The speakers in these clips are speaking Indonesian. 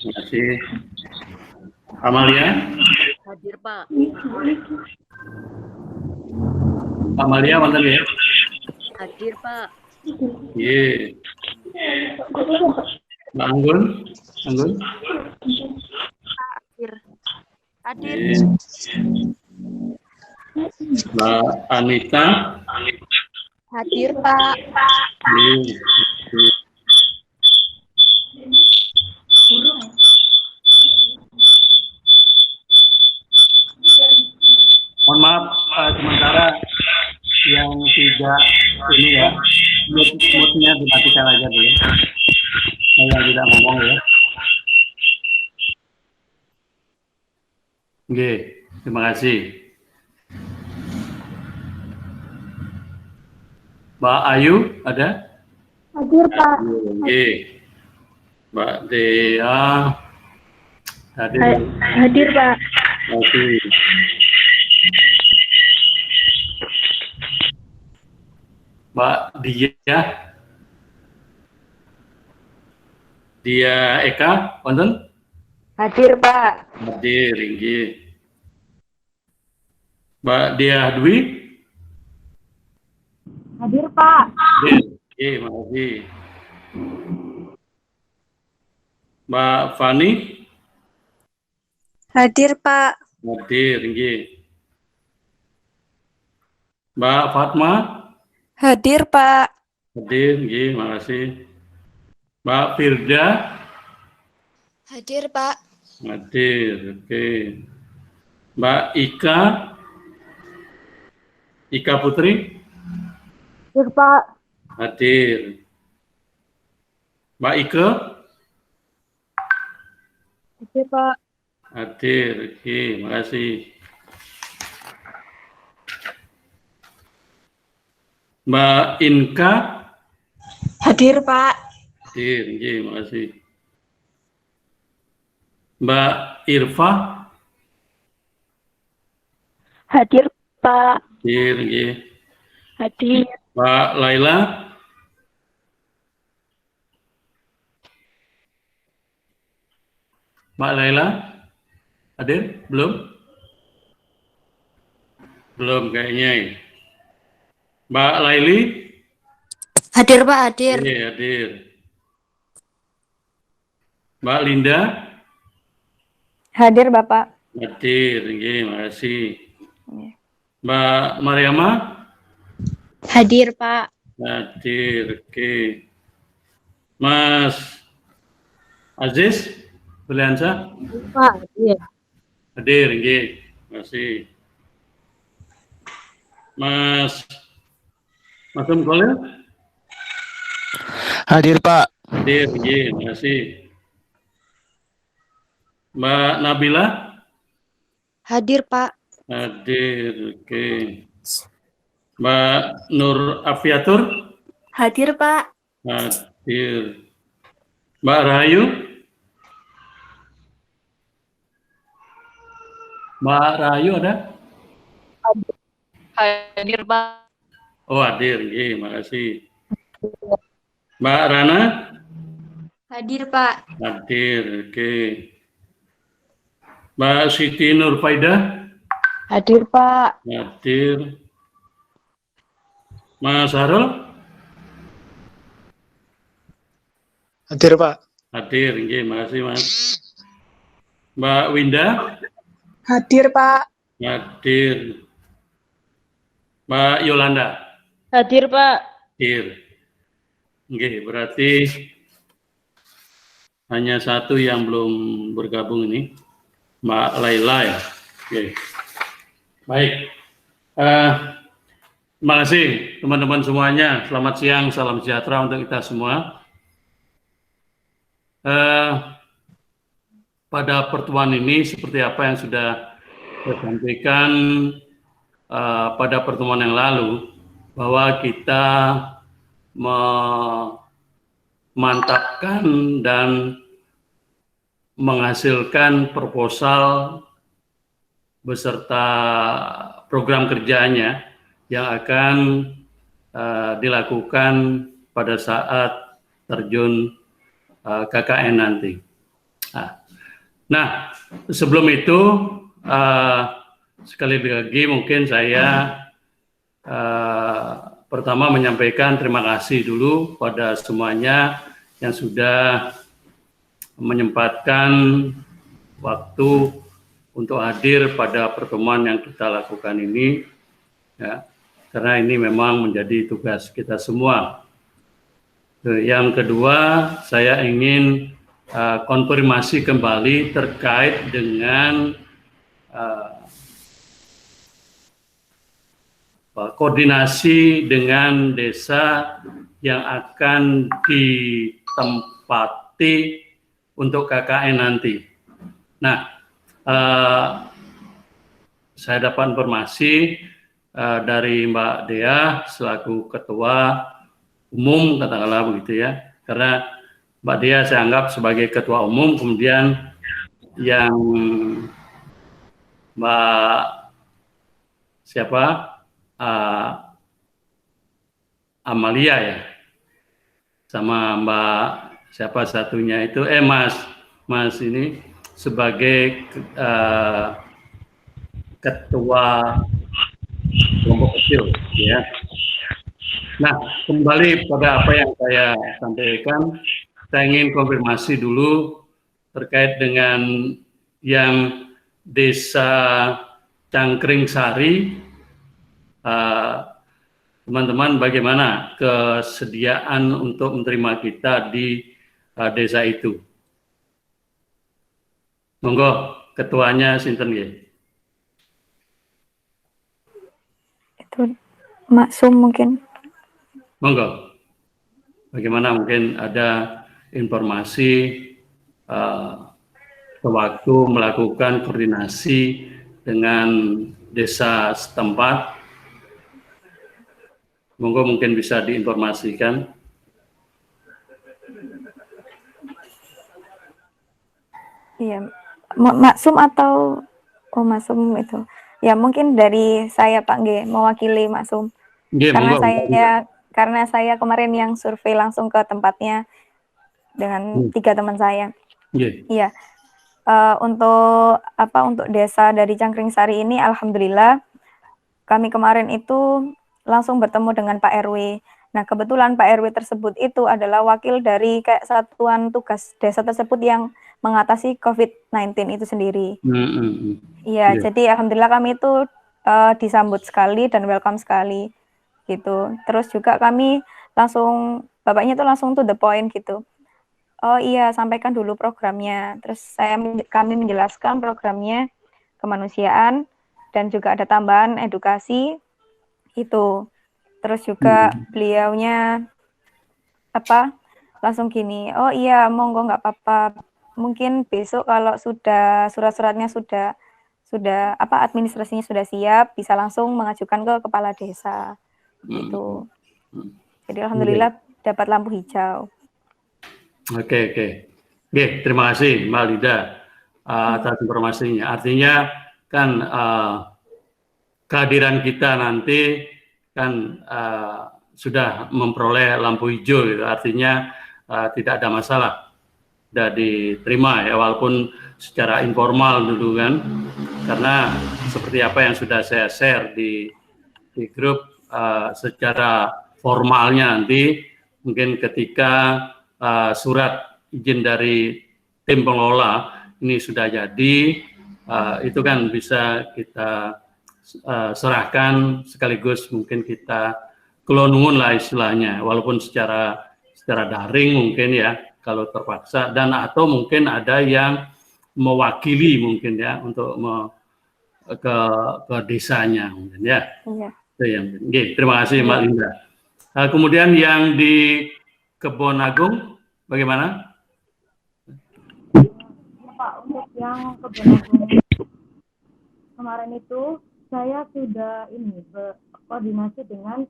Terima kasih. Amalia? Hadir, Pak. Amalia, mana ya? Hadir, Pak. Iya. Mbak Anggun? Anggun? Hadir. Hadir. Iya. Mbak Anita? Hadir, Pak. Iya. Mohon maaf, sementara yang tidak ini ya, mood-nya dimatikan aja dulu. Saya tidak ngomong ya. Oke, terima kasih. Mbak Ayu ada? Hadir, Pak. Oke. Mbak Dea hadir. Hadir, Pak. Oke. Mbak Dia Eka, wonten? Hadir, Pak. Hadir, inggih. Mbak Dia Dwi? Hadir, Pak. Hadir, inggih, makasih. Mbak Fani? Hadir, Pak. Hadir, inggih. Mbak Fatma? Hadir, Pak. Hadir, inggih, makasih. Mbak Firda? Hadir, Pak. Hadir, oke. Mbak Ika Putri? Hadir, Pak. Hadir. Mbak Ike? Hadir, Pak. Hadir, oke, makasih. Mbak Inka? Hadir, Pak. Hadir, oke, makasih. Mbak Irfa? Hadir, Pak. Hadir, oke. Hadir. Mbak Laila? Mbak Laila? Hadir? Belum? Belum kayaknya. Mbak Laili? Hadir, Pak. Hadir. Iya, hadir. Mbak Linda? Hadir, Bapak. Hadir, oke, makasih. Mbak Mariama? Hadir, Pak. Hadir, oke. Mas Aziz Beliansa? Pak. Hadir. Hadir, oke, makasih. Mas Kolil? Hadir, Pak. Hadir, oke, makasih. Mbak Nabila? Hadir, Pak. Hadir, oke. Mbak Nur Afiatur? Hadir, Pak. Hadir. Mbak Rahayu? Mbak Rahayu ada? Hadir, Pak. Oh, hadir, iya, makasih. Mbak Rana? Hadir, Pak. Hadir, oke. Mbak Siti Nurfaida? Hadir, Pak. Hadir. Mas Harul? Hadir, Pak. Hadir, iya, makasih, Mas. Mbak Winda? Hadir, Pak. Hadir. Mbak Yolanda? Hadir, Pak. Hadir. Oke, berarti hanya satu yang belum bergabung ini, Mbak Laila ya. Oke. Baik. Terima kasih teman-teman semuanya. Selamat siang, salam sejahtera untuk kita semua. Pada pertemuan ini seperti apa yang sudah saya sampaikan pada pertemuan yang lalu, bahwa kita memantapkan dan menghasilkan proposal beserta program kerjanya yang akan dilakukan pada saat terjun KKN nanti. Nah, sebelum itu sekali lagi mungkin saya pertama menyampaikan terima kasih dulu pada semuanya yang sudah menyempatkan waktu untuk hadir pada pertemuan yang kita lakukan ini, ya, karena ini memang menjadi tugas kita semua. Yang kedua, saya ingin konfirmasi kembali terkait dengan koordinasi dengan desa yang akan ditempati untuk KKN nanti. Nah, saya dapat informasi dari Mbak Dea selaku Ketua Umum, katakanlah begitu ya, karena Mbak Dea saya anggap sebagai Ketua Umum, kemudian yang Mbak siapa? Amalia ya, sama Mbak siapa satunya itu, Mas ini sebagai ketua kelompok kecil, ya. Nah, kembali pada apa yang saya sampaikan, saya ingin konfirmasi dulu terkait dengan yang Desa Cangkring Sari. Teman-teman, bagaimana kesediaan untuk menerima kita di desa itu? Monggo, ketuanya sinten nggih? Itu Maksum mungkin. Monggo. Bagaimana mungkin ada informasi sewaktu melakukan koordinasi dengan desa setempat? Monggo mungkin bisa diinformasikan. Iya, Maksum atau Maksum itu. Ya mungkin dari saya Pak G, mewakili Maksum. Karena saya kemarin yang survei langsung ke tempatnya dengan 3 teman saya. Iya. Untuk desa dari Cangkring Sari ini, alhamdulillah kami kemarin itu langsung bertemu dengan Pak RW. Nah, kebetulan Pak RW tersebut itu adalah wakil dari kayak satuan tugas desa tersebut yang mengatasi COVID-19 itu sendiri. Iya, jadi alhamdulillah kami itu disambut sekali dan welcome sekali gitu. Terus juga kami bapaknya itu langsung to the point gitu. Oh iya, sampaikan dulu programnya. Terus kami menjelaskan programnya kemanusiaan dan juga ada tambahan edukasi itu. Terus juga beliaunya langsung gini, oh iya monggo nggak apa-apa, mungkin besok kalau sudah surat-suratnya sudah administrasinya sudah siap, bisa langsung mengajukan ke kepala desa gitu. Jadi alhamdulillah dapat lampu hijau. Oke. Terima kasih Mbak Lida atas informasinya. Artinya kan kehadiran kita nanti kan sudah memperoleh lampu hijau gitu. Artinya tidak ada masalah, sudah diterima ya, walaupun secara informal dulu kan, karena seperti apa yang sudah saya share di grup, secara formalnya nanti mungkin ketika surat izin dari tim pengelola ini sudah jadi, itu kan bisa kita serahkan sekaligus mungkin kita kelonungun lah istilahnya, walaupun secara daring mungkin ya kalau terpaksa, dan atau mungkin ada yang mewakili mungkin ya untuk ke desanya mungkin ya. Iya. Itu yang terima kasih Mbak Linda. Kemudian yang di Kebon Agung bagaimana? Pak, untuk yang Kebon Agung kemarin itu saya sudah berkoordinasi dengan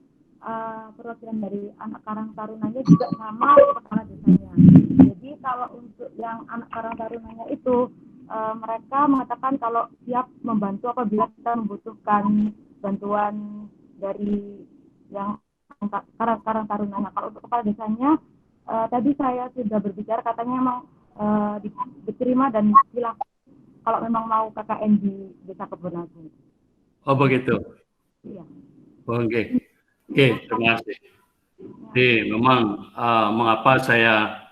perwakilan dari anak Karang Tarunanya juga sama kepala desanya. Jadi kalau untuk yang anak Karang Tarunanya itu mereka mengatakan kalau siap membantu apabila kita membutuhkan bantuan dari yang Karang Tarunanya. Kalau untuk kepala desanya tadi saya sudah berbicara, katanya memang diterima dan silakan kalau memang mau KKN di Desa Kebonagung. Oh begitu. Iya. Oke, oke, terima kasih. Jadi memang mengapa saya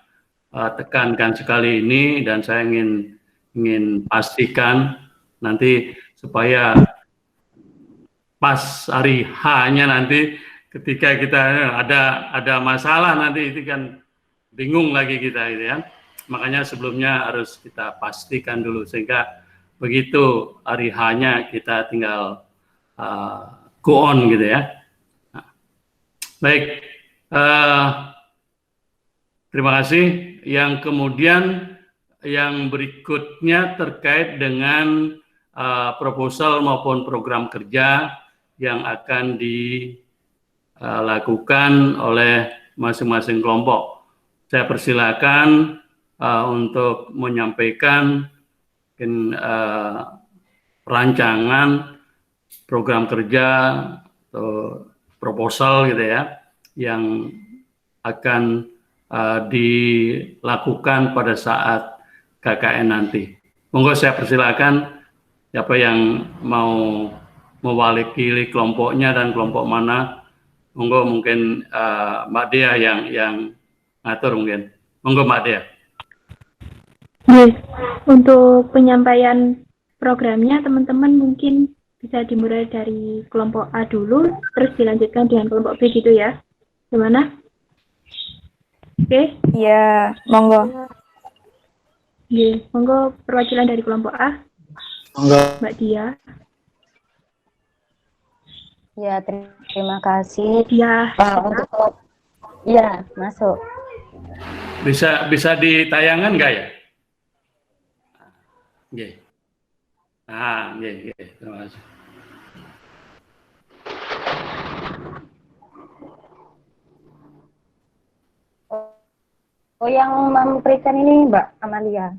tekankan sekali ini dan saya ingin pastikan nanti supaya pas hari H-nya nanti ketika kita ada masalah nanti itu kan bingung lagi kita gitu ya. Makanya sebelumnya harus kita pastikan dulu sehingga begitu hari H-nya kita tinggal go on gitu ya. Nah, baik, terima kasih. Yang kemudian yang berikutnya terkait dengan proposal maupun program kerja yang akan dilakukan oleh masing-masing kelompok. Saya persilakan untuk menyampaikan rancangan program kerja atau proposal gitu ya yang akan dilakukan pada saat KKN nanti. Monggo saya persilakan siapa yang mau mewakili kelompoknya dan kelompok mana. Monggo mungkin Mbak Dea yang ngatur mungkin. Monggo Mbak Dea. Untuk penyampaian programnya teman-teman mungkin bisa dimulai dari kelompok A dulu, terus dilanjutkan dengan kelompok B gitu ya. Gimana? Oke? Iya, monggo. Oke, monggo perwakilan dari kelompok A. Monggo. Mbak Dia. Ya, terima kasih. Dia. Untuk ya, masuk. Bisa ditayangkan nggak ya? Oke. Oke, terima kasih. Oh, yang memberikan ini Mbak Amalia.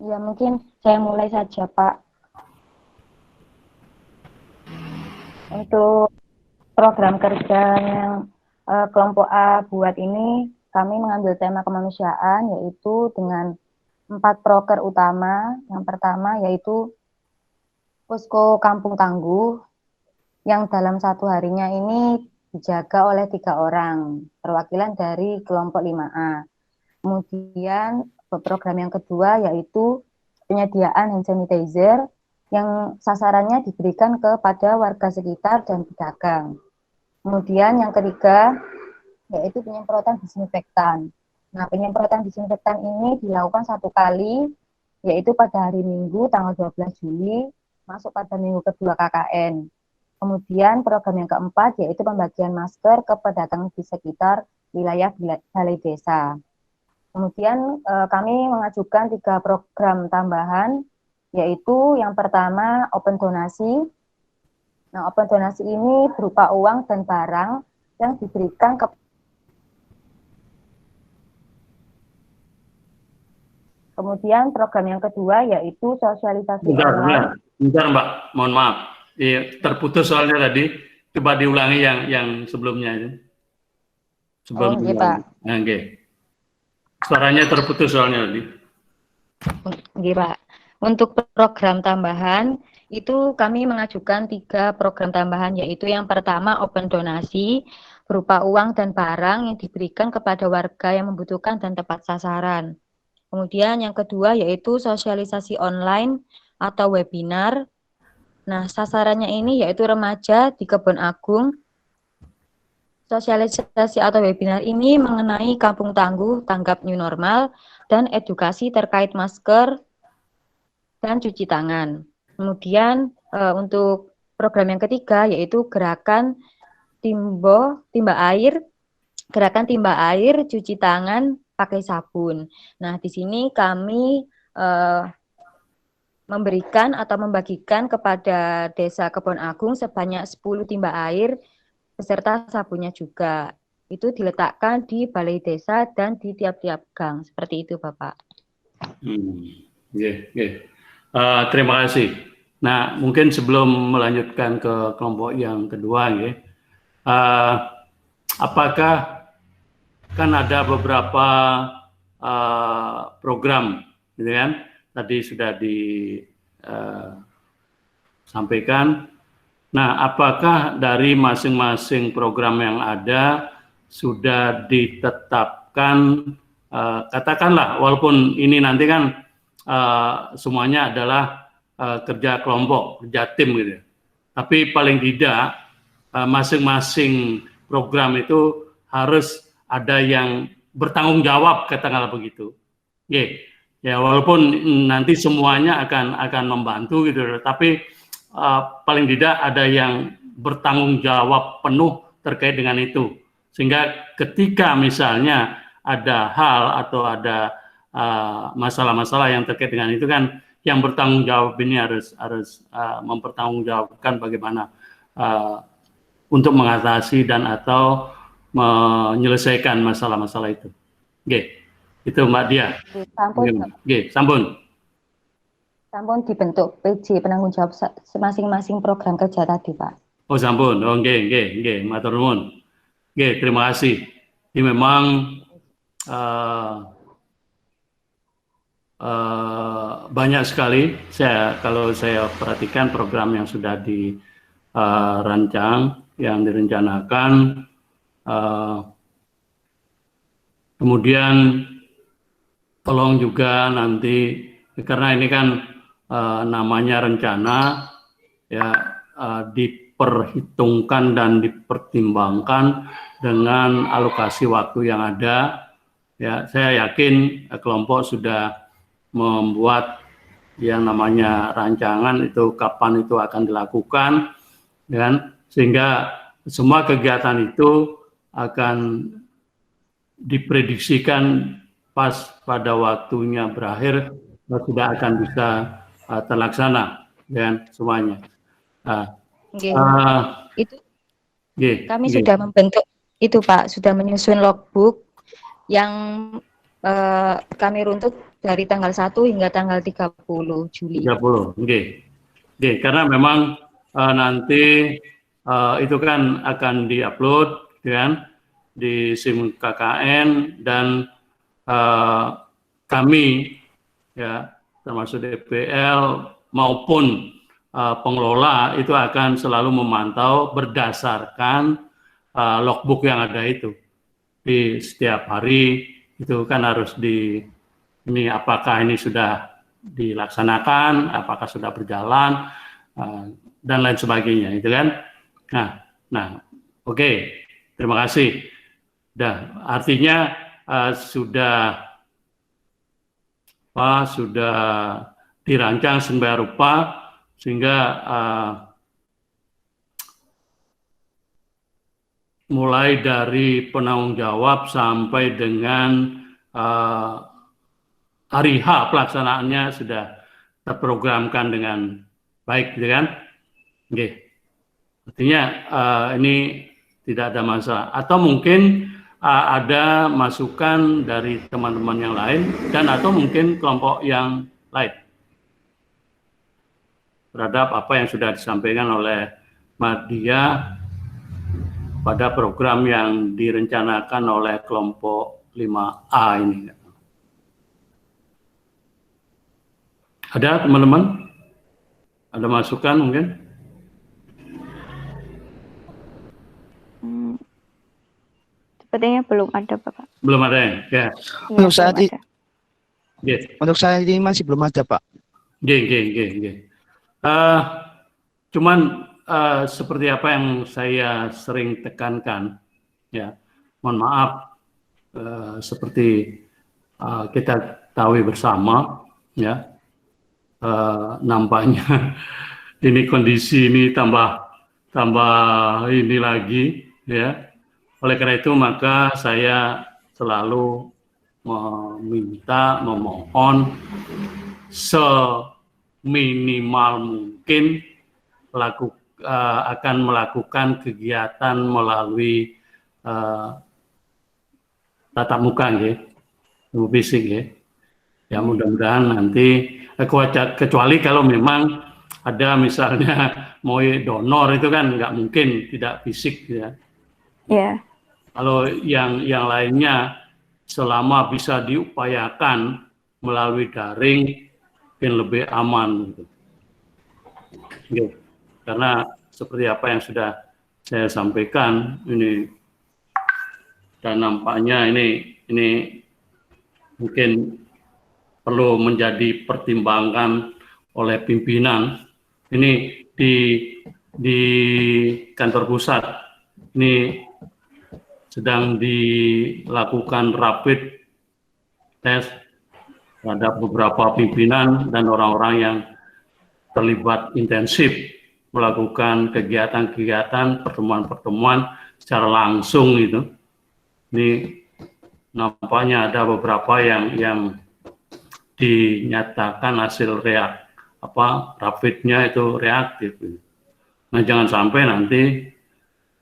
Ya, mungkin saya mulai saja, Pak. Untuk program kerja yang kelompok A buat ini, kami mengambil tema kemanusiaan, yaitu dengan 4 proker utama. Yang pertama yaitu Posko Kampung Tangguh, yang dalam satu harinya ini dijaga oleh 3 orang, perwakilan dari kelompok 5A. Kemudian program yang kedua yaitu penyediaan hand sanitizer yang sasarannya diberikan kepada warga sekitar dan pedagang. Kemudian yang ketiga yaitu penyemprotan disinfektan. Nah, penyemprotan disinfektan ini dilakukan 1 kali, yaitu pada hari Minggu tanggal 12 Juli, masuk pada minggu kedua KKN. Kemudian program yang keempat yaitu pembagian masker ke pedagang di sekitar wilayah balai desa. Kemudian kami mengajukan 3 program tambahan, yaitu yang pertama open donasi. Nah, open donasi ini berupa uang dan barang yang diberikan ke Kemudian program yang kedua yaitu sosialisasi online. Bentar Mbak, mohon maaf. Terputus soalnya tadi. Coba diulangi yang sebelumnya itu. Iya, Pak. Oke. Suaranya terputus soalnya tadi. Iya, Pak. Untuk program tambahan, itu kami mengajukan 3 program tambahan, yaitu yang pertama open donasi, berupa uang dan barang yang diberikan kepada warga yang membutuhkan dan tepat sasaran. Kemudian yang kedua yaitu sosialisasi online atau webinar. Nah, sasarannya ini yaitu remaja di Kebon Agung. Sosialisasi atau webinar ini mengenai Kampung Tangguh Tanggap New Normal dan edukasi terkait masker dan cuci tangan. Kemudian untuk program yang ketiga yaitu gerakan timba air, cuci tangan pakai sabun. Nah, di sini kami memberikan atau membagikan kepada Desa Kebon Agung sebanyak 10 timba air beserta sabunnya juga. Itu diletakkan di balai desa dan di tiap-tiap gang. Seperti itu, Bapak. Terima kasih. Nah, mungkin sebelum melanjutkan ke kelompok yang kedua, apakah kan ada beberapa program, gitu kan? Tadi sudah disampaikan. Nah, apakah dari masing-masing program yang ada sudah ditetapkan, katakanlah, walaupun ini nanti kan semuanya adalah kerja kelompok, kerja tim gitu, tapi paling tidak masing-masing program itu harus ada yang bertanggung jawab, katakanlah begitu. Ya, walaupun nanti semuanya akan membantu gitu, tapi paling tidak ada yang bertanggung jawab penuh terkait dengan itu, sehingga ketika misalnya ada hal atau ada masalah-masalah yang terkait dengan itu kan, yang bertanggung jawab ini harus mempertanggungjawabkan bagaimana untuk mengatasi dan atau menyelesaikan masalah-masalah itu. Itu Mbak Dia. Sampun. Sampun dibentuk PJ penanggung jawab masing-masing program kerja tadi, Pak. Oh, sampun. Oh, nggih, matur nuwun. Nggih, terima kasih. Ini memang banyak sekali. Kalau saya perhatikan program yang sudah dirancang, yang direncanakan, kemudian tolong juga nanti, karena ini kan namanya rencana, ya, diperhitungkan dan dipertimbangkan dengan alokasi waktu yang ada. Ya, saya yakin kelompok sudah membuat yang namanya rancangan itu kapan itu akan dilakukan, dan sehingga semua kegiatan itu akan diprediksikan pas pada waktunya berakhir sudah akan bisa terlaksana dan semuanya. Kami sudah membentuk itu, Pak, sudah menyusun logbook yang kami runtut dari tanggal 1 hingga tanggal 30 Juli. 30, karena memang nanti itu kan akan diupload kan di SIM KKN, dan kami, ya, termasuk DPL maupun pengelola itu akan selalu memantau berdasarkan logbook yang ada itu. Di setiap hari itu kan harus ini apakah ini sudah dilaksanakan, apakah sudah berjalan, dan lain sebagainya, itu kan. Nah, oke, terima kasih. Artinya sudah dirancang sedemikian rupa sehingga mulai dari penanggung jawab sampai dengan hari H pelaksanaannya sudah terprogramkan dengan baik, gitu kan? Artinya ini tidak ada masalah. Atau mungkin ada masukan dari teman-teman yang lain dan atau mungkin kelompok yang lain terhadap apa yang sudah disampaikan oleh Mbak Dia pada program yang direncanakan oleh kelompok 5A ini. Ada teman-teman? Ada masukan mungkin? Sepertinya belum ada, Bapak. Belum ada ya? Ya. Iya, Untuk saat belum ini, ada. Nggih. untuk saat ini masih belum ada, Pak. Nggih. Cuman seperti apa yang saya sering tekankan, ya, mohon maaf, seperti kita tahu bersama, ya, nampaknya ini kondisi ini tambah ini lagi, ya. Oleh karena itu maka saya selalu memohon seminimal mungkin akan melakukan kegiatan melalui tatap muka, fisik, ya mudah-mudahan nanti kecuali kalau memang ada misalnya mau donor itu kan nggak mungkin tidak fisik, ya. Iya. Kalau yang lainnya selama bisa diupayakan melalui daring mungkin lebih aman, gitu. Gitu. Karena seperti apa yang sudah saya sampaikan ini, dan nampaknya ini mungkin perlu menjadi pertimbangan oleh pimpinan. Ini di kantor pusat ini sedang dilakukan rapid test terhadap beberapa pimpinan dan orang-orang yang terlibat intensif melakukan kegiatan-kegiatan, pertemuan-pertemuan secara langsung itu. Ini nampaknya ada beberapa yang dinyatakan hasil rapidnya itu reaktif. Nah, jangan sampai nanti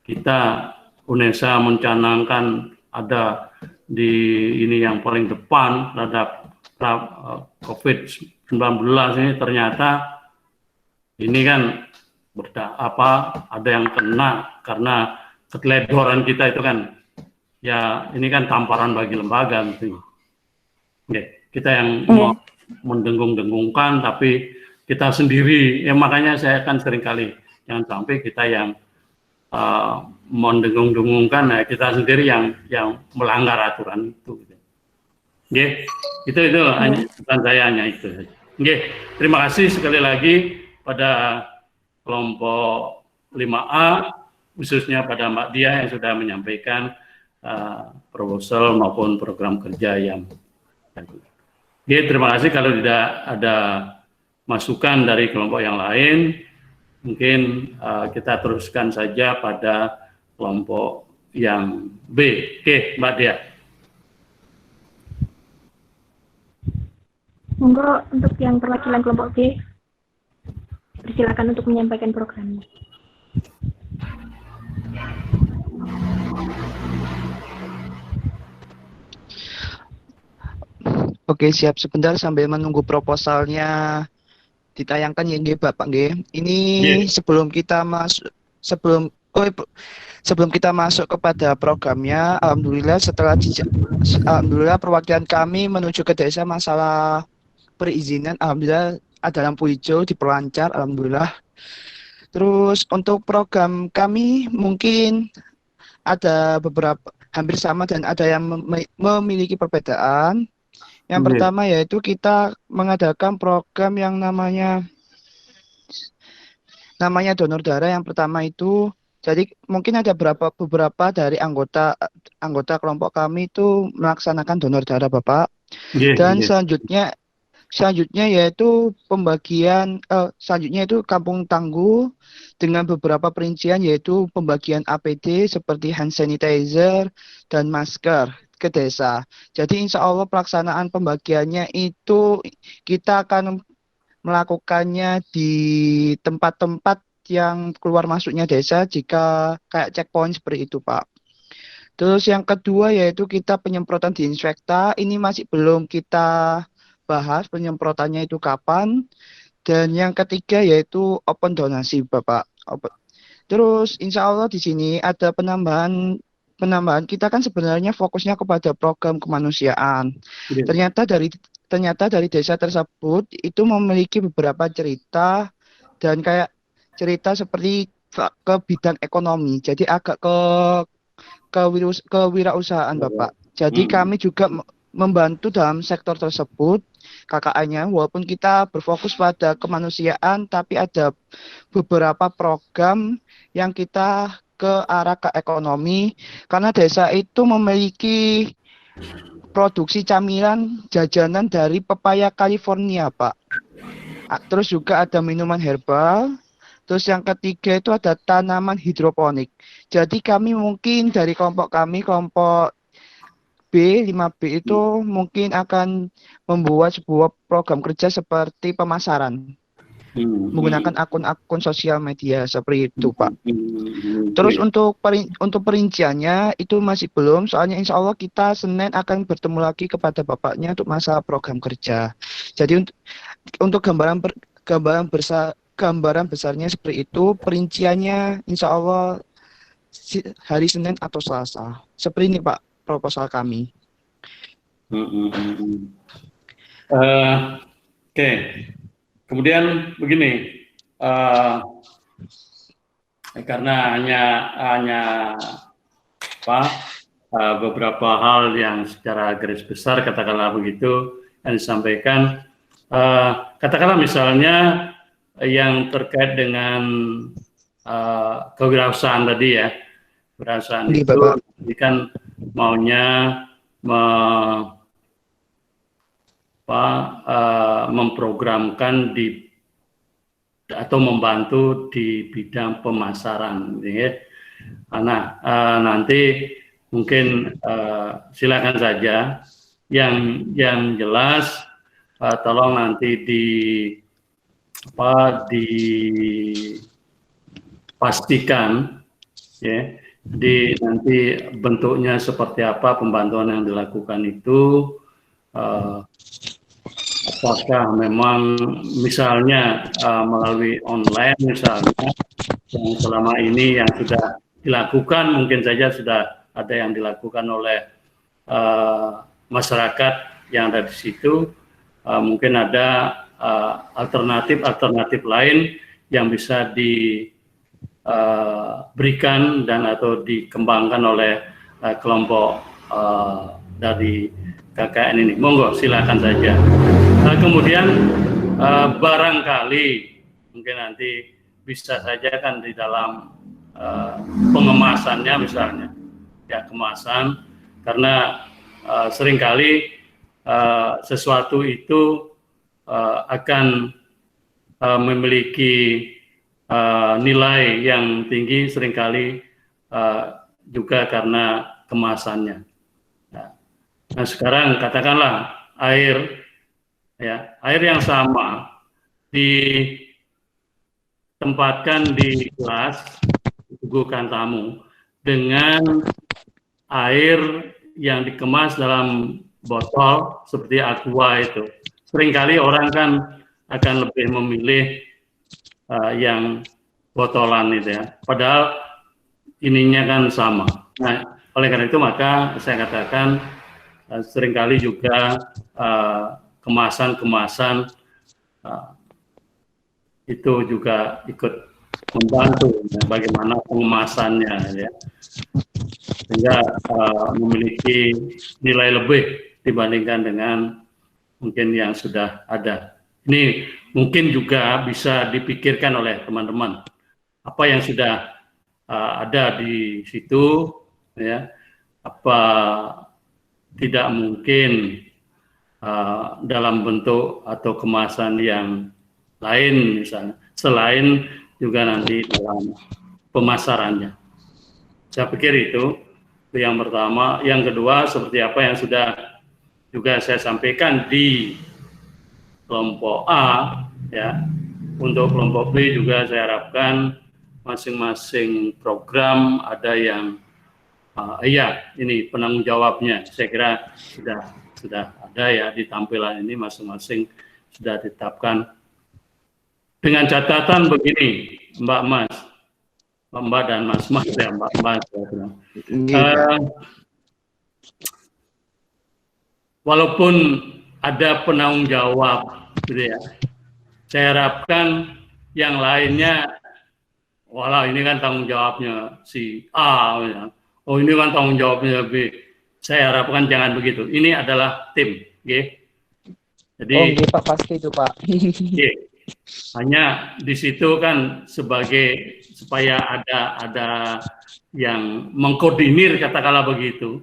kita UNESA mencanangkan ada di ini yang paling depan terhadap COVID-19 ini, ternyata ini kan ada yang kena karena keteledoran kita itu kan, ya ini kan tamparan bagi lembaga. Kita yang mendengung-dengungkan, tapi kita sendiri, ya makanya saya kan seringkali jangan sampai kita yang mendengung-dengungkan, ya kita sendiri yang melanggar aturan itu. Itu bukan saya, hanya itu. Terima kasih sekali lagi pada kelompok 5A, khususnya pada Mbak Dia yang sudah menyampaikan proposal maupun program kerja yang terima kasih. Kalau tidak ada masukan dari kelompok yang lain, mungkin kita teruskan saja pada kelompok yang B. Oke, Mbak Dia. Monggo untuk yang perwakilan kelompok B, persilakan untuk menyampaikan programnya. Oke, siap. Sebentar sambil menunggu proposalnya ditayangkan ya, nggih, Bapak, nggih. Ini sebelum kita masuk kepada programnya, alhamdulillah perwakilan kami menuju ke desa masalah perizinan, alhamdulillah ada lampu hijau diperlancar, alhamdulillah. Terus untuk program kami mungkin ada beberapa hampir sama dan ada yang memiliki perbedaan. Yang pertama yaitu kita mengadakan program yang namanya donor darah. Yang pertama itu, jadi mungkin ada beberapa dari anggota kelompok kami itu melaksanakan donor darah, Bapak. Dan selanjutnya yaitu pembagian selanjutnya itu kampung tangguh dengan beberapa perincian, yaitu pembagian APD seperti hand sanitizer dan masker ke desa. Jadi insya Allah pelaksanaan pembagiannya itu kita akan melakukannya di tempat-tempat yang keluar masuknya desa, jika kayak checkpoint seperti itu, Pak. Terus yang kedua yaitu kita penyemprotan disinfektan. Ini masih belum kita bahas penyemprotannya itu kapan. Dan yang ketiga yaitu open donasi, Bapak. Terus insya Allah di sini ada penambahan, kita kan sebenarnya fokusnya kepada program kemanusiaan. Ternyata dari desa tersebut itu memiliki beberapa cerita, dan kayak cerita seperti ke bidang ekonomi. Jadi agak kewirausahaan Bapak. Jadi kami juga membantu dalam sektor tersebut KKN-nya, walaupun kita berfokus pada kemanusiaan, tapi ada beberapa program yang kita ke arah ke ekonomi, karena desa itu memiliki produksi camilan jajanan dari pepaya California, Pak. Terus juga ada minuman herbal. Terus yang ketiga itu ada tanaman hidroponik. Jadi kami mungkin dari kelompok kami, kelompok B, 5B itu mungkin akan membuat sebuah program kerja seperti pemasaran. Menggunakan akun-akun sosial media seperti itu, Pak. Terus untuk perinciannya itu masih belum, soalnya insya Allah kita Senin akan bertemu lagi kepada Bapaknya untuk masalah program kerja. Jadi untuk gambaran besarnya seperti itu, perinciannya insya Allah hari Senin atau Selasa. Seperti ini Pak proposal kami. Oke. Kemudian begini, karena hanya beberapa hal yang secara garis besar katakanlah begitu yang disampaikan, katakanlah misalnya yang terkait dengan kewirausahaan tadi ya, kewirausahaan itu kan maunya memprogramkan atau membantu di bidang pemasaran, ya. Nah, nanti mungkin silakan saja yang jelas tolong nanti dipastikan, ya. Nanti bentuknya seperti apa pembantuan yang dilakukan itu, apakah memang misalnya melalui online misalnya yang selama ini yang sudah dilakukan, mungkin saja sudah ada yang dilakukan oleh masyarakat yang ada di situ, mungkin ada alternatif lain yang bisa diberikan dan atau dikembangkan oleh kelompok dari KKN ini. Monggo silakan saja. Kemudian barangkali mungkin nanti bisa saja kan di dalam pengemasannya misalnya, ya kemasan, karena seringkali sesuatu itu akan memiliki nilai yang tinggi seringkali juga karena kemasannya. Nah sekarang katakanlah air yang sama ditempatkan di gelas, disuguhkan tamu dengan air yang dikemas dalam botol seperti aqua itu. Seringkali orang kan akan lebih memilih yang botolan itu ya. Padahal ininya kan sama. Nah, oleh karena itu maka saya katakan seringkali juga kemasan-kemasan itu juga ikut membantu ya, bagaimana pengemasannya ya, sehingga memiliki nilai lebih dibandingkan dengan mungkin yang sudah ada. Ini mungkin juga bisa dipikirkan oleh teman-teman apa yang sudah ada di situ ya, apa tidak mungkin dalam bentuk atau kemasan yang lain misalnya, selain juga nanti dalam pemasarannya. Saya pikir itu yang pertama. Yang kedua, seperti apa yang sudah juga saya sampaikan di kelompok A, ya. Untuk kelompok B juga saya harapkan masing-masing program ada yang ini penanggung jawabnya. Saya kira sudah ada ya di tampilan ini, masing-masing sudah ditetapkan dengan catatan begini, Mbak dan Mas ya, Mbak Mas. Walaupun ada penanggung jawab, gitu ya, saya harapkan yang lainnya, walau ini kan tanggung jawabnya si A, ya. oh ini kan tanggung jawabnya B. Saya harapkan jangan begitu. Ini adalah tim, okay? Jadi, Pak, pasti itu Pak. okay. Hanya di situ kan sebagai supaya ada yang mengkoordinir katakanlah begitu,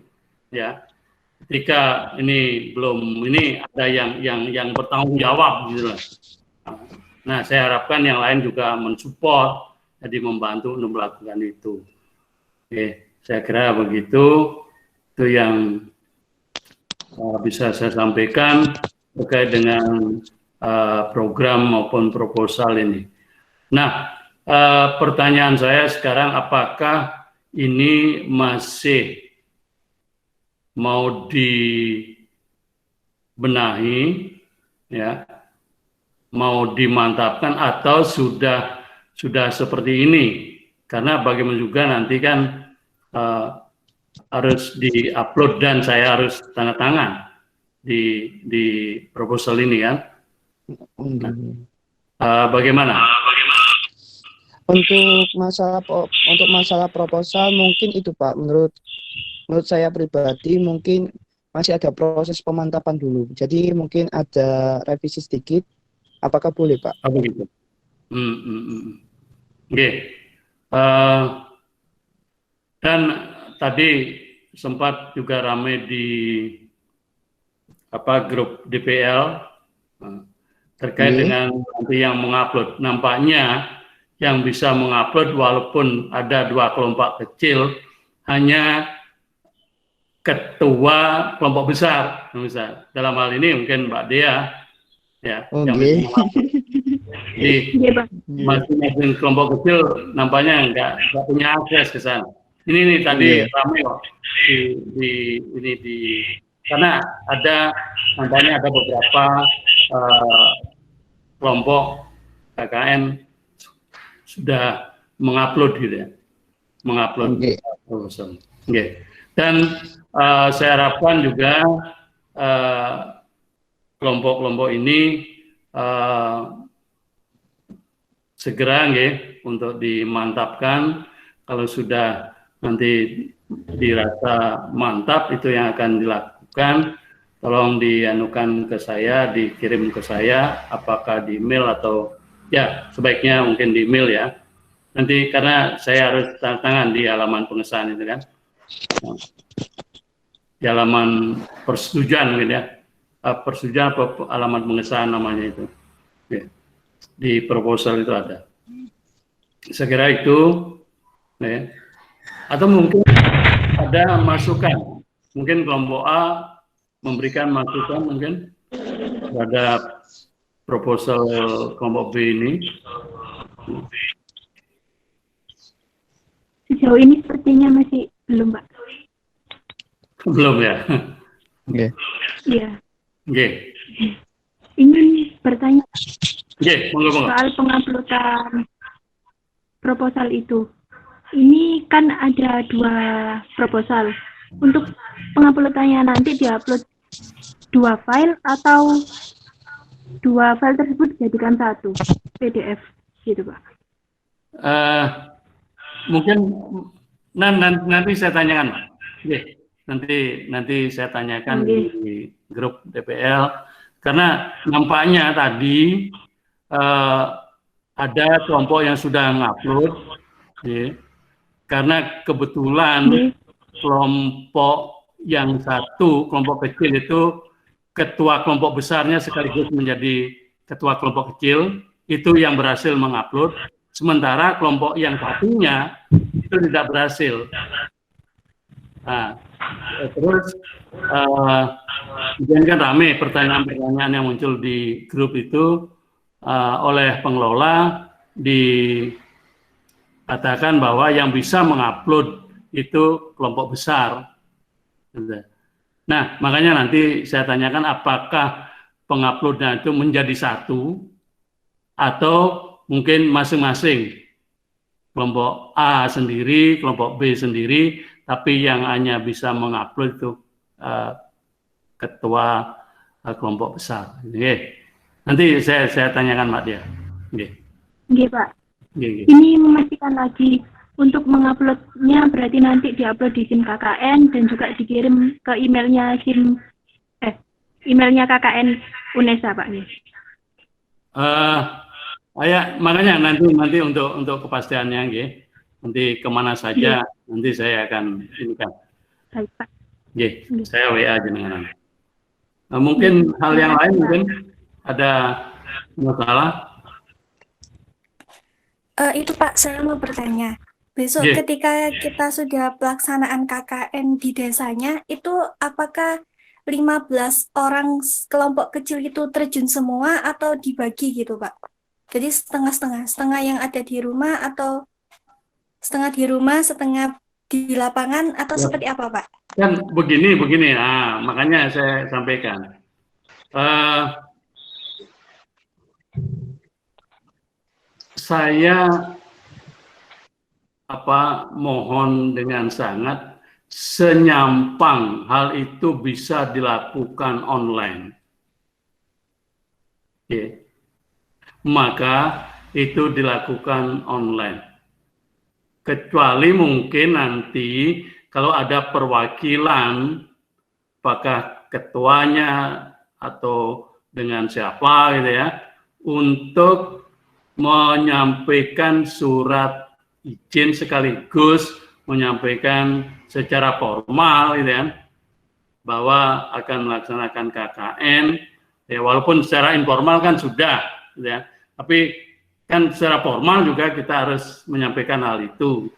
ya. Ketika ini belum ini ada yang bertanggung jawab gitu lah. Nah, saya harapkan yang lain juga mensupport, jadi membantu untuk melakukan itu. Oke, saya kira begitu. Itu yang bisa saya sampaikan terkait dengan program maupun proposal ini. Nah, pertanyaan saya sekarang, apakah ini masih mau dibenahi, ya, mau dimantapkan atau sudah seperti ini? Karena bagaimana juga nanti kan harus di-upload dan saya harus tanda tangan di proposal ini kan. Bagaimana? Untuk masalah proposal mungkin itu Pak, menurut saya pribadi mungkin masih ada proses pemantapan dulu. Jadi mungkin ada revisi sedikit. Apakah boleh Pak? Oh, begitu. Oke. Dan tadi sempat juga ramai di grup DPL terkait dengan nanti yang mengupload. Nampaknya yang bisa mengupload walaupun ada 2 kelompok kecil hanya ketua kelompok besar, misal. Dalam hal ini mungkin Mbak Dea, ya, yang di masing-masing kelompok kecil nampaknya nggak punya akses ke sana. Ini tadi ramai kok karena nampaknya ada beberapa kelompok KKN sudah mengupload gitu ya, proposal. Dan saya harapkan juga kelompok-kelompok ini segera untuk dimantapkan. Kalau sudah nanti dirasa mantap, itu yang akan dilakukan. Tolong dianukan ke saya, dikirim ke saya, apakah di email atau ya sebaiknya mungkin di email ya. Nanti karena saya harus tanda tangan di halaman pengesahan itu kan. Di halaman persetujuan gitu ya. Persetujuan apa halaman pengesahan namanya itu. Ya. Di proposal itu ada. Saya kira itu ya. Atau mungkin ada masukan. Mungkin kelompok A memberikan masukan mungkin terhadap proposal kelompok B ini. Sejauh ini sepertinya masih belum, Pak. Belum ya? Oke. Iya. Oke. Ingin bertanya Monggo. soal penguploadan proposal itu. Ini kan ada 2 proposal. Untuk penguploadannya nanti diupload 2 file atau 2 file tersebut dijadikan 1 PDF gitu, Pak? Mungkin nanti saya tanyakan, Pak. Nanti saya tanyakan di grup DPL karena nampaknya tadi ada kelompok yang sudah ngupload, karena kebetulan kelompok yang satu, kelompok kecil itu ketua kelompok besarnya sekaligus menjadi ketua kelompok kecil, itu yang berhasil mengupload, sementara kelompok yang satunya itu tidak berhasil. Nah, terus kemudian kan ramai pertanyaan-pertanyaan yang muncul di grup itu oleh pengelola dikatakan bahwa yang bisa mengupload itu kelompok besar. Nah, makanya nanti saya tanyakan apakah penguploadnya itu menjadi 1 atau mungkin masing-masing kelompok A sendiri, kelompok B sendiri, tapi yang hanya bisa mengupload itu ketua kelompok besar. Nanti saya tanyakan Mbak Dia. Oke, Pak. Ini memastikan lagi Untuk menguploadnya berarti nanti diupload di SIM KKN dan juga dikirim ke emailnya emailnya KKN UNESA, Pak. Makanya nanti untuk kepastiannya, nggih. Nanti kemana saja, nanti saya akan inikan. Baik, Pak. Nggih, saya WA jenengan. Mungkin hal yang lain mungkin ada masalah. Itu Pak, saya mau bertanya. Besok ketika kita sudah pelaksanaan KKN di desanya, itu apakah 15 orang kelompok kecil itu terjun semua atau dibagi gitu Pak? Jadi setengah-setengah, setengah yang ada di rumah atau setengah di rumah, setengah di lapangan atau seperti apa Pak? Kan begini, nah, makanya saya sampaikan. Saya mohon dengan sangat senyampang hal itu bisa dilakukan online. Maka itu dilakukan online. Kecuali mungkin nanti kalau ada perwakilan, apakah ketuanya atau dengan siapa gitu ya, untuk menyampaikan surat izin sekaligus menyampaikan secara formal gitu kan, bahwa akan melaksanakan KKN, ya walaupun secara informal kan sudah gitu ya, tapi kan secara formal juga kita harus menyampaikan hal itu.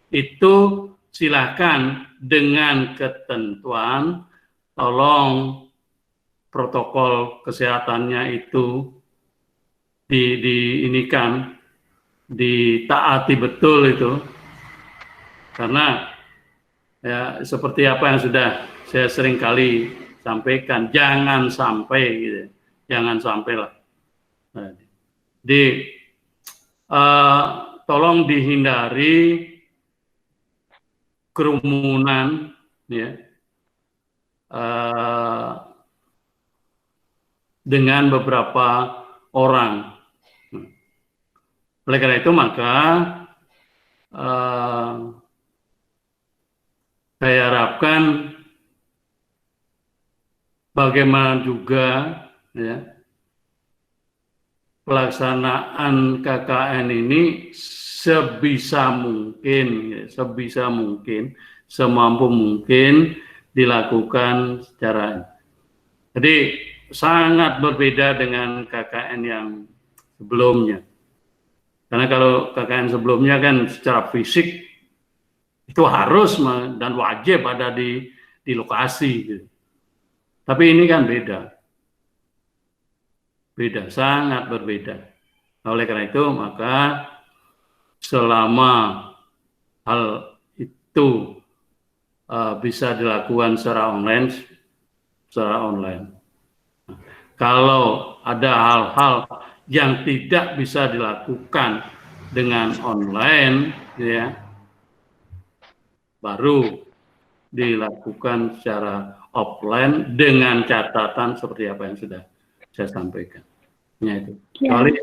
Itu silakan dengan ketentuan tolong protokol kesehatannya itu diinikan, ditaati betul itu, karena ya seperti apa yang sudah saya sering kali sampaikan, jangan sampai gitu, jangan sampailah. Tolong dihindari kerumunan, ya, dengan beberapa orang. Oleh karena itu maka saya harapkan bagaimana juga ya, pelaksanaan KKN ini sebisa mungkin, semampu mungkin dilakukan secara. Jadi sangat berbeda dengan KKN yang sebelumnya. Karena kalau KKN sebelumnya kan secara fisik itu harus dan wajib ada di lokasi. Gitu. Tapi ini kan beda, sangat berbeda. Oleh karena itu maka selama hal itu bisa dilakukan secara online. Kalau ada hal-hal yang tidak bisa dilakukan dengan online, ya, baru dilakukan secara offline dengan catatan seperti apa yang sudah saya sampaikan. Ya, itu. Kecuali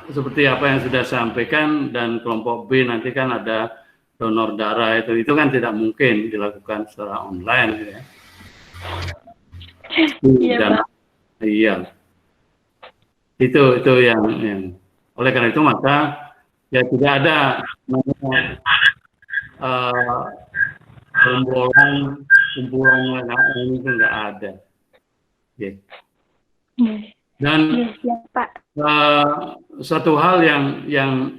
seperti apa yang sudah saya sampaikan dan kelompok B nanti kan ada donor darah itu kan tidak mungkin dilakukan secara online, ya. Iya. Itu yang oleh karena itu maka ya tidak ada kumpulan ini itu nggak ada. Yeah. Dan satu hal yang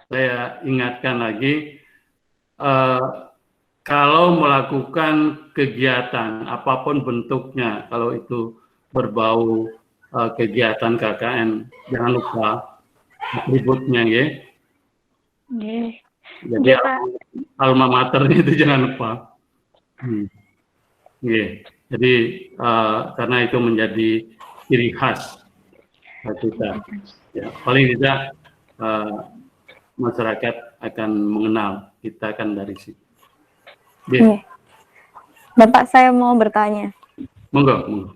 saya ingatkan lagi, kalau melakukan kegiatan apapun bentuknya, kalau itu berbau kegiatan KKN, jangan lupa atributnya, ya. Jadi alma maternya itu jangan lupa. Jadi karena itu menjadi ciri khas kita. Ya, paling tidak masyarakat akan mengenal kita kan dari situ. Bapak, saya mau bertanya. Monggo.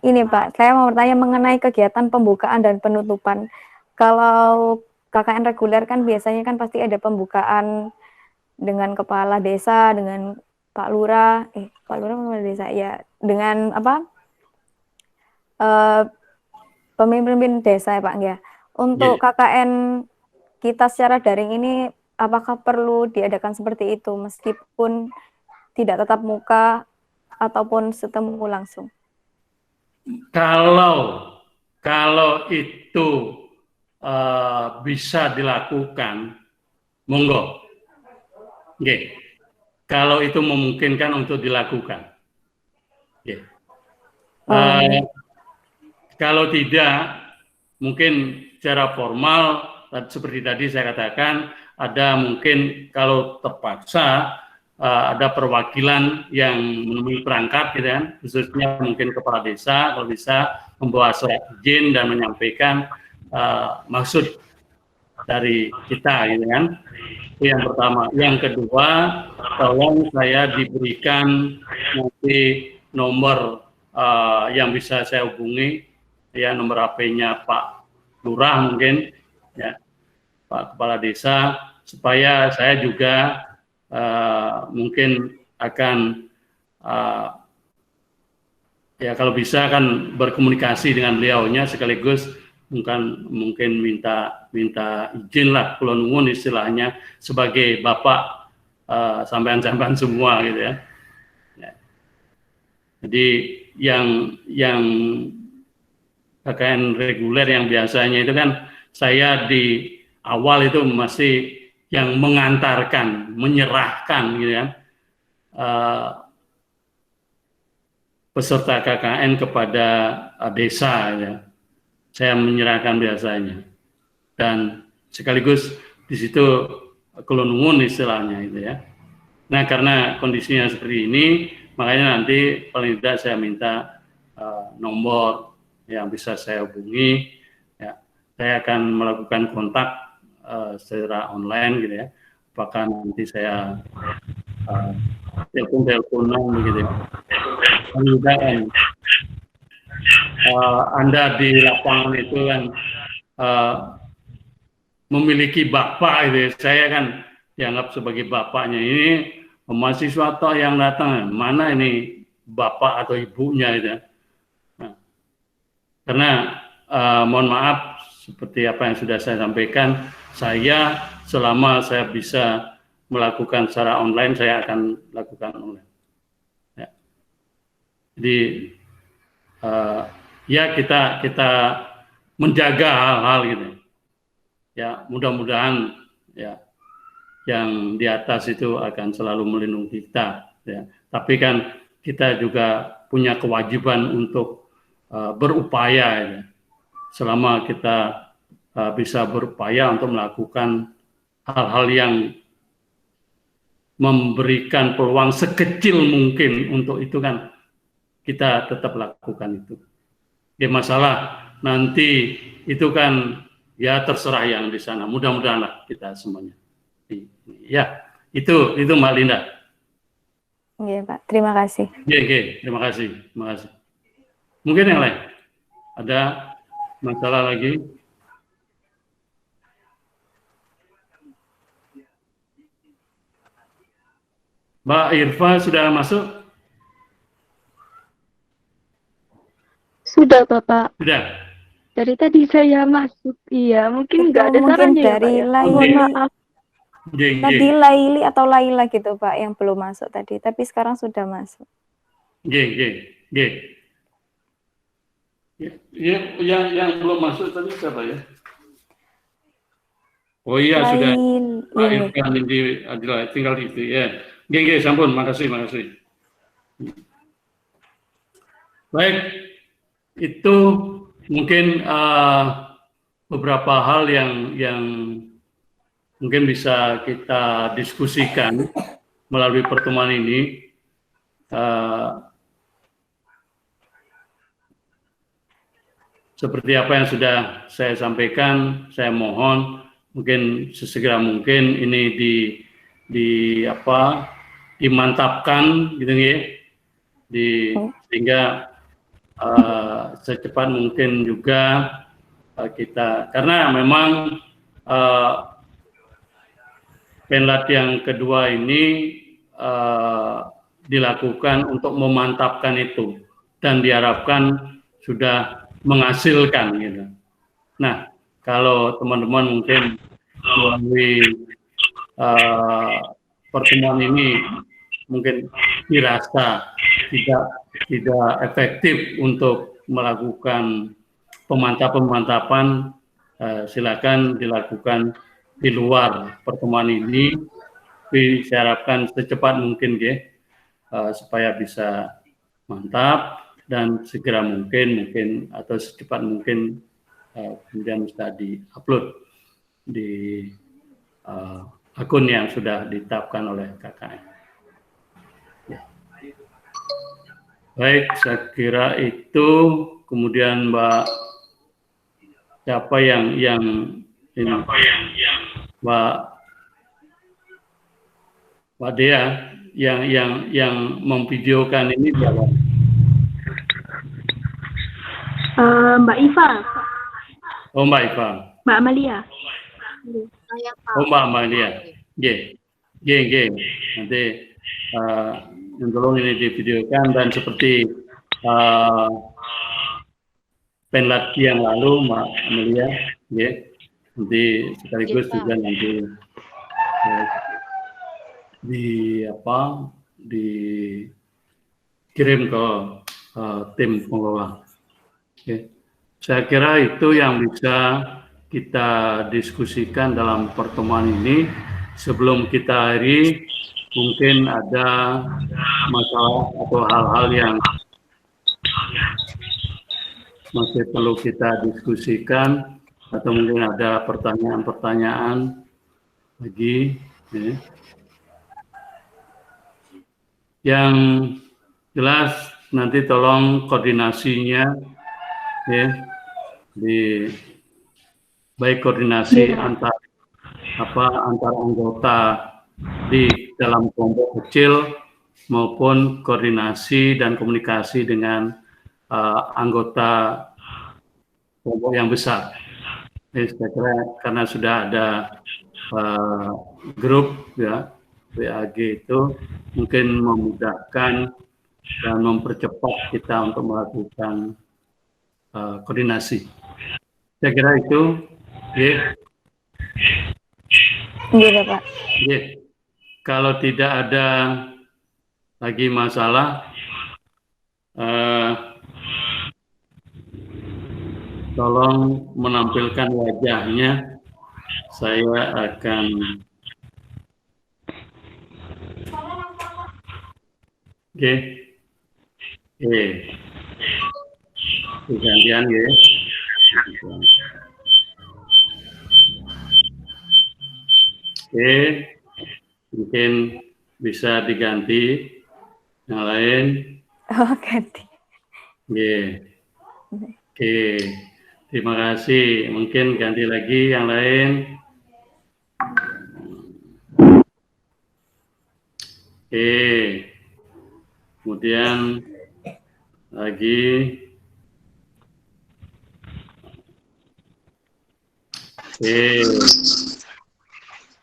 Ini Pak, saya mau bertanya mengenai kegiatan pembukaan dan penutupan. Kalau KKN reguler kan biasanya kan pasti ada pembukaan dengan kepala desa, dengan Pak Lurah, Pak Lurah kepala desa ya, dengan apa pemimpin desa ya Pak ya. Untuk KKN kita secara daring ini apakah perlu diadakan seperti itu meskipun tidak tatap muka ataupun ketemu langsung? Kalau itu bisa dilakukan, monggo. Oke. Kalau itu memungkinkan untuk dilakukan. Oke. Kalau tidak, mungkin secara formal seperti tadi saya katakan, ada mungkin kalau terpaksa ada perwakilan yang menemui perangkat, gitu kan, khususnya mungkin kepala desa, kalau bisa membawa surat izin dan menyampaikan maksud dari kita, gitu kan. Itu yang pertama. Yang kedua, tolong saya diberikan nanti nomor yang bisa saya hubungi, ya, nomor HP-nya Pak Lurah mungkin, ya, Pak Kepala Desa, supaya saya juga mungkin akan ya kalau bisa kan berkomunikasi dengan beliaunya sekaligus mungkin minta izin lah, kula nuwun istilahnya sebagai bapak sampean-sampean semua gitu ya. Jadi yang KKN reguler yang biasanya itu kan saya di awal itu masih yang mengantarkan, menyerahkan gitu kan peserta KKN kepada desa ya. Saya menyerahkan biasanya dan sekaligus di situ kula nuwun istilahnya itu ya. Nah, karena kondisinya seperti ini, makanya nanti paling tidak saya minta nomor yang bisa saya hubungi, ya. Saya akan melakukan kontak secara online gitu ya. Apakah nanti saya telepon-teleponan begitu ya. Kemudian Anda di lapangan itu kan memiliki bapak gitu ya. Saya kan dianggap sebagai bapaknya. Ini mahasiswa toh yang datang, mana ini bapak atau ibunya gitu ya. Nah, karena mohon maaf seperti apa yang sudah saya sampaikan, saya selama saya bisa melakukan secara online, saya akan lakukan online. Ya. Jadi ya kita menjaga hal-hal gitu. Ya mudah-mudahan ya yang di atas itu akan selalu melindungi kita. Ya. Tapi kan kita juga punya kewajiban untuk berupaya ya. Selama kita bisa berupaya untuk melakukan hal-hal yang memberikan peluang sekecil mungkin untuk itu kan kita tetap lakukan itu. Ya masalah nanti itu kan ya terserah yang di sana. Mudah-mudahan kita semuanya. Ya itu Mbak Linda. Iya Pak, terima kasih. Iya, terima kasih. Mungkin yang lain ada masalah lagi? Mbak Irfa sudah masuk? Sudah Bapak. Sudah. Dari tadi saya masuk, iya. Mungkin nggak ada sarannya ya Pak ya? Mohon maaf. Tadi Laili atau Laila gitu Pak yang belum masuk tadi, tapi sekarang sudah masuk. Ya, yang belum masuk tadi siapa ya? Oh iya sudah. Pak Irfan di Adila tinggal itu ya. Sampun, makasih. Baik, itu mungkin beberapa hal yang mungkin bisa kita diskusikan melalui pertemuan ini. Seperti apa yang sudah saya sampaikan, saya mohon mungkin sesegera mungkin ini dimantapkan gitu ya, sehingga secepat mungkin juga kita, karena memang penlat yang kedua ini dilakukan untuk memantapkan itu dan diharapkan sudah menghasilkan gitu. Nah, kalau teman-teman mungkin melalui pertemuan ini mungkin dirasa tidak efektif untuk melakukan pemantapan, silakan dilakukan di luar pertemuan ini. Tapi saya harapkan secepat mungkin supaya bisa mantap dan segera mungkin atau secepat mungkin kemudian bisa di-upload di akun yang sudah ditetapkan oleh KKN. Ya. Baik, saya kira itu. Kemudian Mbak siapa yang ini? Mbak Dea yang memvideokan ini siapa? Mbak Iva. Oh, Mbak Iva. Mbak Amalia. Oh, Mbak Amalia. G. Nanti tolong ini divideokan dan seperti penlat yang lalu, Mbak Amalia. Nanti sekaligus juga nanti dikirim ke tim pengelola. Saya kira itu yang bisa kita diskusikan dalam pertemuan ini. Sebelum kita akhiri, mungkin ada masalah atau hal-hal yang masih perlu kita diskusikan, atau mungkin ada pertanyaan-pertanyaan lagi. Yang jelas nanti tolong koordinasinya baik koordinasi antar anggota di dalam kelompok kecil maupun koordinasi dan komunikasi dengan anggota kelompok yang besar. Saya kira karena sudah ada grup WAG itu mungkin memudahkan dan mempercepat kita untuk melakukan koordinasi. Saya kira itu. Iya, Pak. Kalau tidak ada lagi masalah, tolong menampilkan wajahnya. Saya akan gantian mungkin bisa diganti yang lain. Oh, ganti. Terima kasih. Mungkin ganti lagi yang lain. Kemudian lagi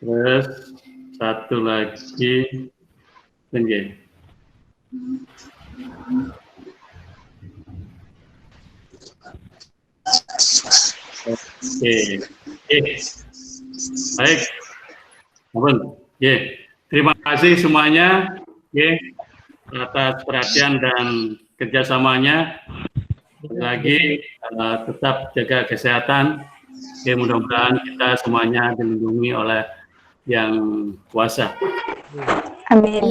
terus satu lagi baik, terima kasih semuanya atas perhatian dan kerjasamanya. Lagi tetap jaga kesehatan. Mudah-mudahan kita semuanya dilindungi oleh Yang Kuasa. Amin.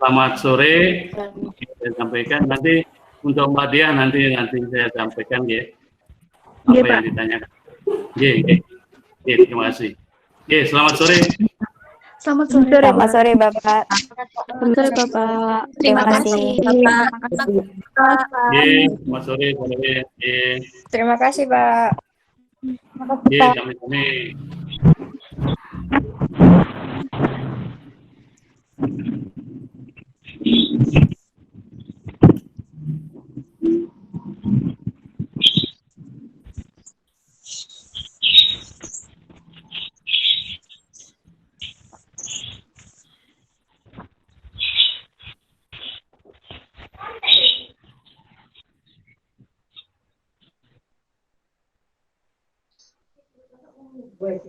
Selamat sore. Saya sampaikan nanti untuk Mbak Dia nanti saya sampaikan apa yang ditanyakan. Terima kasih. Selamat sore. Selamat sore. Selamat sore, Bapak. Selamat sore, Bapak. Terima kasih. Selamat sore. Terima kasih, Pak. Sami-sami. Gue